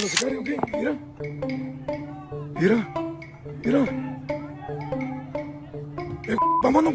sicario, ¿qué? Mira. Mira. Mira. Vámonos.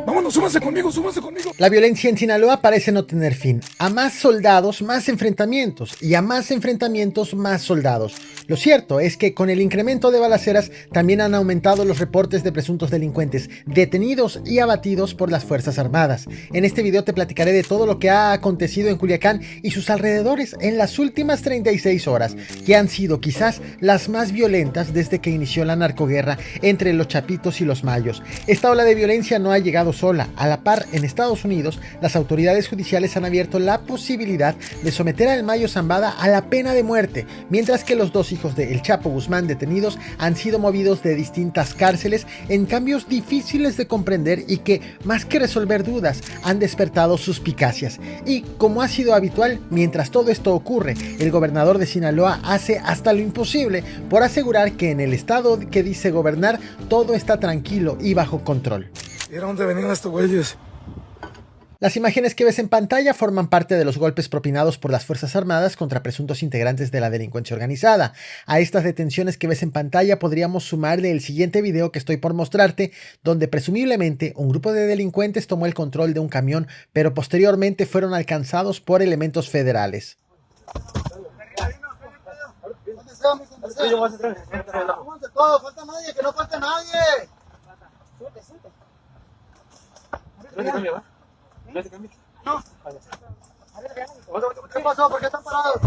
Vámonos, súbanse conmigo, súbanse conmigo. La violencia en Sinaloa parece no tener fin. A más soldados, más enfrentamientos. Y a más enfrentamientos, más soldados. Lo cierto es que con el incremento de balaceras también han aumentado los reportes de presuntos delincuentes detenidos y abatidos por las Fuerzas Armadas. En este video te platicaré de todo lo que ha acontecido en Culiacán y sus alrededores en las últimas 36 horas, que han sido quizás las más violentas desde que inició la narcoguerra entre los chapitos y los mayos. Esta ola de violencia no ha llegado sola. A la par, en Estados Unidos, las autoridades judiciales han abierto la posibilidad de someter al Mayo Zambada a la pena de muerte, mientras que los dos hijos de El Chapo Guzmán detenidos han sido movidos de distintas cárceles en cambios difíciles de comprender y que, más que resolver dudas, han despertado suspicacias. Y, como ha sido habitual, mientras todo esto ocurre, el gobernador de Sinaloa hace hasta lo imposible por asegurar que en el estado que dice gobernar todo está tranquilo y bajo control. ¿Y a dónde venían estos güeyes? Las imágenes que ves en pantalla forman parte de los golpes propinados por las Fuerzas Armadas contra presuntos integrantes de la delincuencia organizada. A estas detenciones que ves en pantalla podríamos sumarle el siguiente video que estoy por mostrarte, donde presumiblemente un grupo de delincuentes tomó el control de un camión, pero posteriormente fueron alcanzados por elementos federales. Falta nadie, que no falta nadie. No. ¿Qué pasó? ¿Por qué están parados?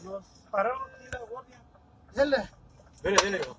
Nos pararon aquí la guardia. Dile.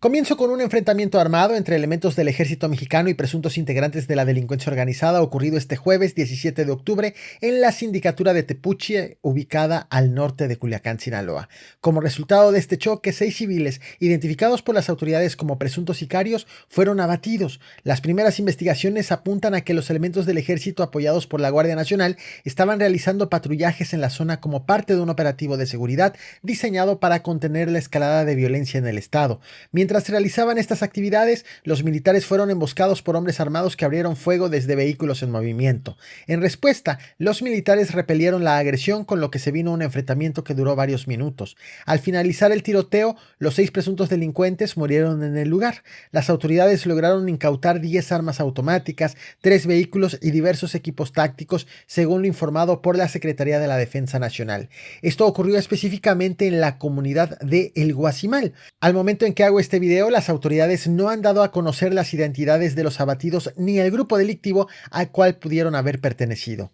Comienzo con un enfrentamiento armado entre elementos del ejército mexicano y presuntos integrantes de la delincuencia organizada ocurrido este jueves 17 de octubre en la sindicatura de Tepuche, ubicada al norte de Culiacán, Sinaloa. Como resultado de este choque, 6 civiles, identificados por las autoridades como presuntos sicarios, fueron abatidos. Las primeras investigaciones apuntan a que los elementos del ejército apoyados por la Guardia Nacional estaban realizando patrullajes en la zona como parte de un operativo de seguridad diseñado para contener la escalada de violencia en el estado. Mientras realizaban estas actividades, los militares fueron emboscados por hombres armados que abrieron fuego desde vehículos en movimiento. En respuesta, los militares repelieron la agresión, con lo que se vino un enfrentamiento que duró varios minutos. Al finalizar el tiroteo, los 6 presuntos delincuentes murieron en el lugar. Las autoridades lograron incautar 10 armas automáticas, 3 vehículos y diversos equipos tácticos, según lo informado por la Secretaría de la Defensa Nacional. Esto ocurrió específicamente en la comunidad de El Guasimal. Al momento en que hago este video, las autoridades no han dado a conocer las identidades de los abatidos ni el grupo delictivo al cual pudieron haber pertenecido.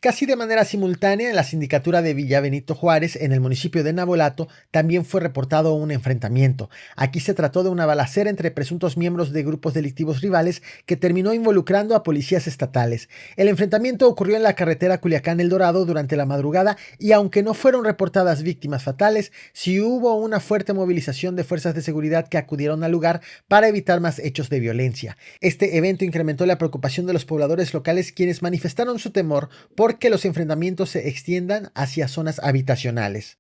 Casi de manera simultánea, en la sindicatura de Villa Benito Juárez, en el municipio de Navolato, también fue reportado un enfrentamiento. Aquí se trató de una balacera entre presuntos miembros de grupos delictivos rivales que terminó involucrando a policías estatales. El enfrentamiento ocurrió en la carretera Culiacán-El Dorado durante la madrugada y, aunque no fueron reportadas víctimas fatales, sí hubo una fuerte movilización de fuerzas de seguridad que acudieron al lugar para evitar más hechos de violencia. Este evento incrementó la preocupación de los pobladores locales, quienes manifestaron su temor por que los enfrentamientos se extiendan hacia zonas habitacionales.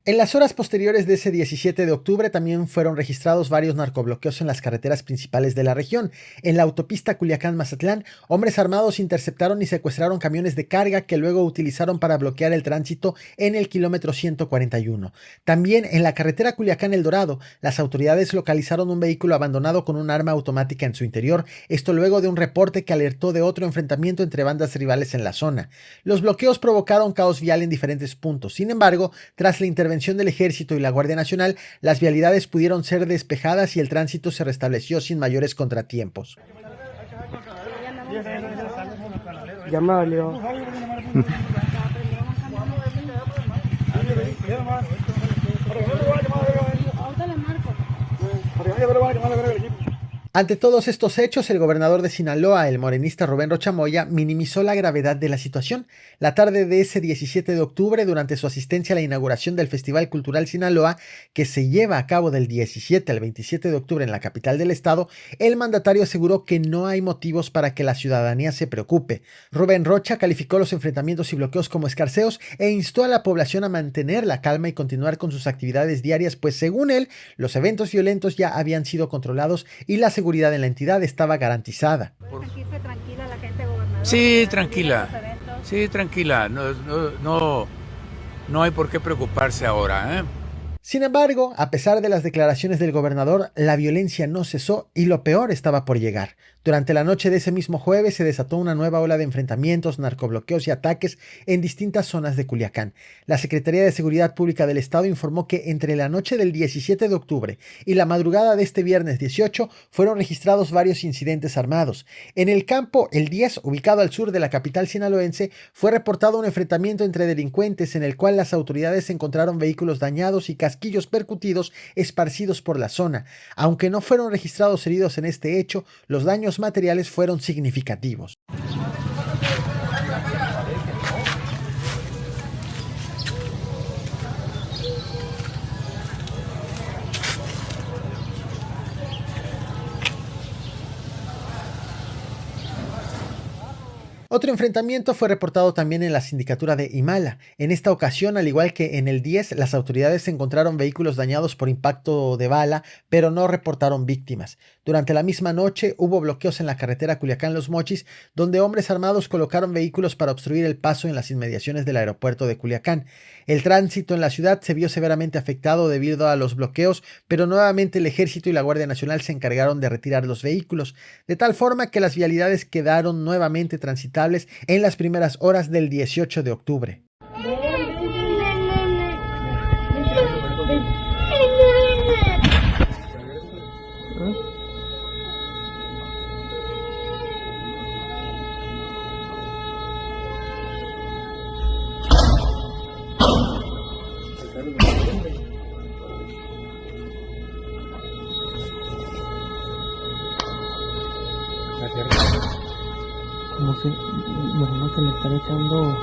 En las horas posteriores de ese 17 de octubre también fueron registrados varios narcobloqueos en las carreteras principales de la región. En la autopista Culiacán-Mazatlán, hombres armados interceptaron y secuestraron camiones de carga que luego utilizaron para bloquear el tránsito en el kilómetro 141. También en la carretera Culiacán-El Dorado, las autoridades localizaron un vehículo abandonado con un arma automática en su interior, esto luego de un reporte que alertó de otro enfrentamiento entre bandas rivales en la zona. Los bloqueos provocaron caos vial en diferentes puntos. Sin embargo, tras la intervención del Ejército y la Guardia Nacional, las vialidades pudieron ser despejadas y el tránsito se restableció sin mayores contratiempos. Ya me valió. Ante todos estos hechos, el gobernador de Sinaloa, el morenista Rubén Rocha Moya, minimizó la gravedad de la situación. La tarde de ese 17 de octubre, durante su asistencia a la inauguración del Festival Cultural Sinaloa, que se lleva a cabo del 17 al 27 de octubre en la capital del estado, el mandatario aseguró que no hay motivos para que la ciudadanía se preocupe. Rubén Rocha calificó los enfrentamientos y bloqueos como escarceos e instó a la población a mantener la calma y continuar con sus actividades diarias, pues según él, los eventos violentos ya habían sido controlados y la seguridad en la entidad estaba garantizada. ¿Puede sentirse tranquila la gente, gobernador? Sí, tranquila. Sí, tranquila. No hay por qué preocuparse ahora, ¿eh? Sin embargo, a pesar de las declaraciones del gobernador, la violencia no cesó y lo peor estaba por llegar. Durante la noche de ese mismo jueves se desató una nueva ola de enfrentamientos, narcobloqueos y ataques en distintas zonas de Culiacán. La Secretaría de Seguridad Pública del Estado informó que entre la noche del 17 de octubre y la madrugada de este viernes 18 fueron registrados varios incidentes armados. En el campo El 10, ubicado al sur de la capital sinaloense, fue reportado un enfrentamiento entre delincuentes en el cual las autoridades encontraron vehículos dañados y casquillos percutidos esparcidos por la zona. Aunque no fueron registrados heridos en este hecho, los daños materiales fueron significativos. Otro enfrentamiento fue reportado también en la sindicatura de Imala. En esta ocasión, al igual que en el 10, las autoridades encontraron vehículos dañados por impacto de bala, pero no reportaron víctimas. Durante la misma noche hubo bloqueos en la carretera Culiacán-Los Mochis, donde hombres armados colocaron vehículos para obstruir el paso en las inmediaciones del aeropuerto de Culiacán. El tránsito en la ciudad se vio severamente afectado debido a los bloqueos, pero nuevamente el Ejército y la Guardia Nacional se encargaron de retirar los vehículos, de tal forma que las vialidades quedaron nuevamente transitables en las primeras horas del 18 de octubre. Como si, bueno, que me están echando.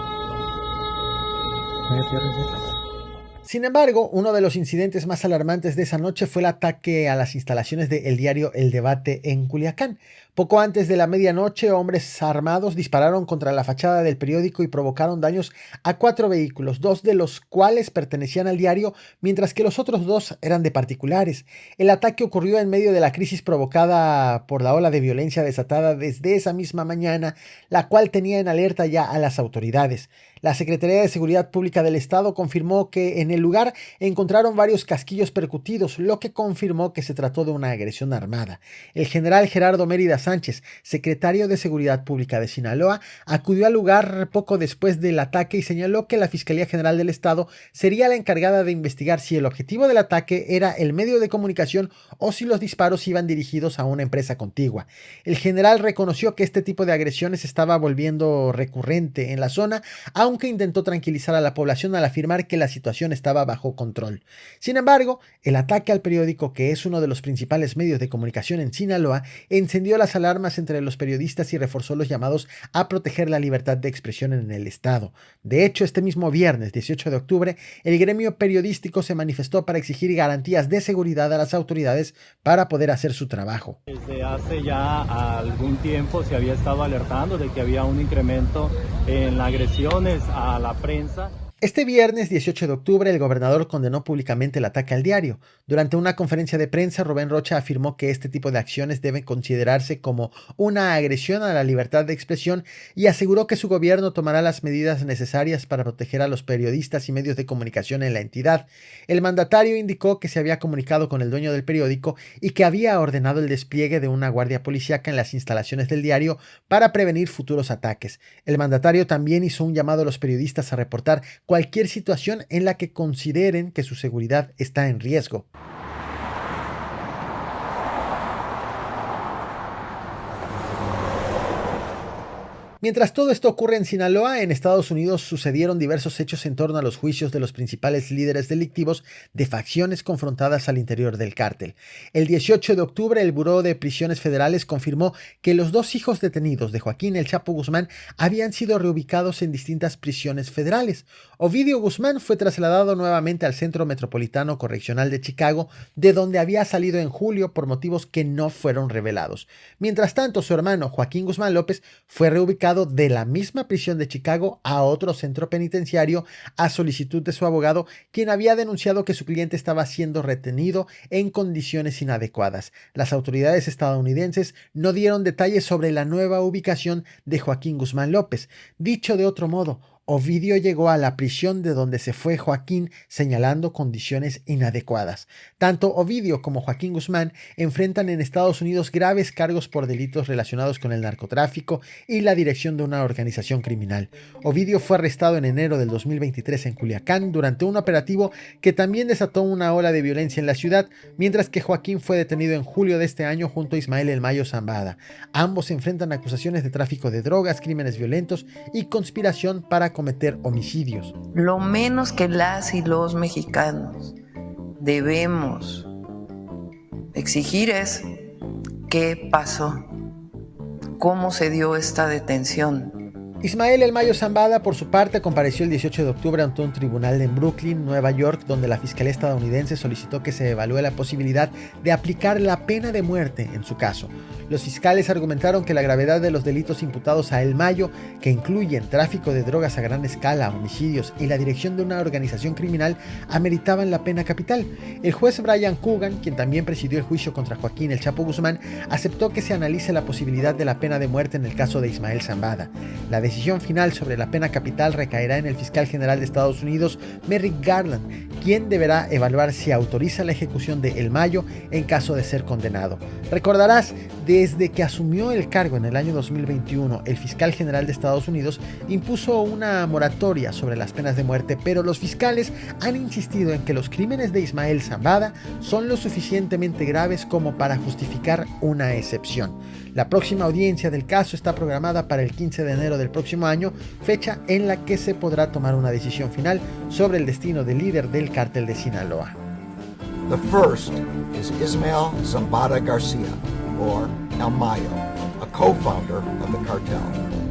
Sin embargo, uno de los incidentes más alarmantes de esa noche fue el ataque a las instalaciones del diario El Debate en Culiacán. Poco antes de la medianoche, hombres armados dispararon contra la fachada del periódico y provocaron daños a 4 vehículos, 2 de los cuales pertenecían al diario, mientras que los otros 2 eran de particulares. El ataque ocurrió en medio de la crisis provocada por la ola de violencia desatada desde esa misma mañana, la cual tenía en alerta ya a las autoridades. La Secretaría de Seguridad Pública del Estado confirmó que en el lugar encontraron varios casquillos percutidos, lo que confirmó que se trató de una agresión armada. El general Gerardo Mérida Sánchez, secretario de Seguridad Pública de Sinaloa, acudió al lugar poco después del ataque y señaló que la Fiscalía General del Estado sería la encargada de investigar si el objetivo del ataque era el medio de comunicación o si los disparos iban dirigidos a una empresa contigua. El general reconoció que este tipo de agresiones estaba volviendo recurrente en la zona, aunque intentó tranquilizar a la población al afirmar que la situación estaba bajo control. Sin embargo, el ataque al periódico, que es uno de los principales medios de comunicación en Sinaloa, encendió las alarmas entre los periodistas y reforzó los llamados a proteger la libertad de expresión en el estado. De hecho, este mismo viernes 18 de octubre, el gremio periodístico se manifestó para exigir garantías de seguridad a las autoridades para poder hacer su trabajo. Desde hace ya algún tiempo se había estado alertando de que había un incremento en las agresiones a la prensa. Este viernes 18 de octubre, el gobernador condenó públicamente el ataque al diario. Durante una conferencia de prensa, Rubén Rocha afirmó que este tipo de acciones deben considerarse como una agresión a la libertad de expresión y aseguró que su gobierno tomará las medidas necesarias para proteger a los periodistas y medios de comunicación en la entidad. El mandatario indicó que se había comunicado con el dueño del periódico y que había ordenado el despliegue de una guardia policíaca en las instalaciones del diario para prevenir futuros ataques. El mandatario también hizo un llamado a los periodistas a reportar cualquier situación en la que consideren que su seguridad está en riesgo. Mientras todo esto ocurre en Sinaloa, en Estados Unidos sucedieron diversos hechos en torno a los juicios de los principales líderes delictivos de facciones confrontadas al interior del cártel. El 18 de octubre, el Buró de Prisiones Federales confirmó que los 2 hijos detenidos de Joaquín El Chapo Guzmán habían sido reubicados en distintas prisiones federales. Ovidio Guzmán fue trasladado nuevamente al Centro Metropolitano Correccional de Chicago, de donde había salido en julio por motivos que no fueron revelados. Mientras tanto, su hermano Joaquín Guzmán López fue reubicado de la misma prisión de Chicago a otro centro penitenciario a solicitud de su abogado, quien había denunciado que su cliente estaba siendo retenido en condiciones inadecuadas. Las autoridades estadounidenses no dieron detalles sobre la nueva ubicación de Joaquín Guzmán López. Dicho de otro modo, Ovidio llegó a la prisión de donde se fue Joaquín señalando condiciones inadecuadas. Tanto Ovidio como Joaquín Guzmán enfrentan en Estados Unidos graves cargos por delitos relacionados con el narcotráfico y la dirección de una organización criminal. Ovidio fue arrestado en enero del 2023 en Culiacán durante un operativo que también desató una ola de violencia en la ciudad, mientras que Joaquín fue detenido en julio de este año junto a Ismael El Mayo Zambada. Ambos enfrentan acusaciones de tráfico de drogas, crímenes violentos y conspiración para cometer homicidios. Lo menos que las y los mexicanos debemos exigir es qué pasó, cómo se dio esta detención. Ismael El Mayo Zambada, por su parte, compareció el 18 de octubre ante un tribunal en Brooklyn, Nueva York, donde la Fiscalía estadounidense solicitó que se evalúe la posibilidad de aplicar la pena de muerte en su caso. Los fiscales argumentaron que la gravedad de los delitos imputados a El Mayo, que incluyen tráfico de drogas a gran escala, homicidios y la dirección de una organización criminal, ameritaban la pena capital. El juez Brian Coogan, quien también presidió el juicio contra Joaquín El Chapo Guzmán, aceptó que se analice la posibilidad de la pena de muerte en el caso de Ismael Zambada. La decisión final sobre la pena capital recaerá en el fiscal general de Estados Unidos, Merrick Garland, quien deberá evaluar si autoriza la ejecución de El Mayo en caso de ser condenado. Recordarás, desde que asumió el cargo en el año 2021, el fiscal general de Estados Unidos impuso una moratoria sobre las penas de muerte, pero los fiscales han insistido en que los crímenes de Ismael Zambada son lo suficientemente graves como para justificar una excepción. La próxima audiencia del caso está programada para el 15 de enero del próximo año, fecha en la que se podrá tomar una decisión final sobre el destino del líder del cártel de Sinaloa. The first is Ismael Zambada Garcia, or El Mayo, a co-founder of the cartel.